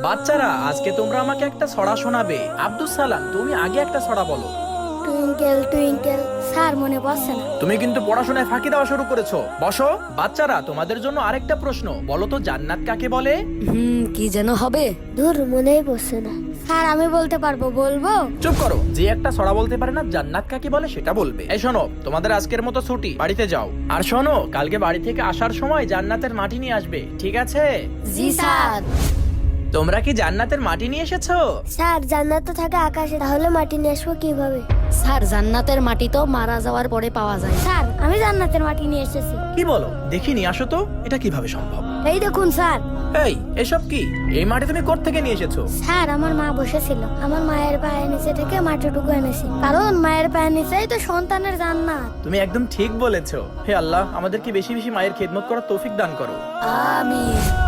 বাচ্চারা, আজকে তোমরা আমাকে একটা ছড়া শোনাবে। আব্দুস সালাম, তুমি আগে একটা ছড়া বলো। টুইঙ্কেল টুইঙ্কেল, স্যার মনে পড়ছে না। তুমি কিন্তু পড়াশোনায় ফাঁকি দেওয়া শুরু করেছো। বসো। বাচ্চারা, তোমাদের জন্য আরেকটা প্রশ্ন। বলো তো, জান্নাত কাকে বলে? কি যেন হবে। দূর, মনেই পড়ছে না। স্যার আমি বলতে পারবো, বলবো? চুপ করো। যে একটা ছড়া বলতে পারে না জান্নাত কাকে বলে সেটা বলবে। এই শোনো, তোমাদের আজকের মতো ছুটি, বাড়িতে যাও। আর শোনো, কালকে বাড়ি থেকে আসার সময় জান্নাতের মাটি নিয়ে আসবে, ঠিক আছে? জি স্যার। তোমরা কি জান্নাতের মাটি নিয়ে এসেছো? স্যার জান্নাত তো থাকে আকাশে, তাহলে মাটি নিয়ে আসবো কিভাবে? স্যার জান্নাতের মাটি তো মারা যাওয়ার পরে পাওয়া যায়। স্যার আমি জান্নাতের মাটি নিয়ে এসেছি। কি বলো? দেখি নিয়ে আসো তো। এটা কিভাবে সম্ভব? এই দেখুন স্যার। এই, এসব কি? এই মাটি তুমি কোত্থেকে নিয়ে এসেছো? স্যার আমার মা বসেছিল, আমার মায়ের পায়ের নিচে থেকে মাটিটুকু এনেছি, কারণ মায়ের পায়ের নিচেই তো সন্তানের জান্নাত। তুমি একদম ঠিক বলেছো। হে আল্লাহ, আমাদেরকে বেশি বেশি মায়ের খেদমত করার তৌফিক দান করো। আমিন।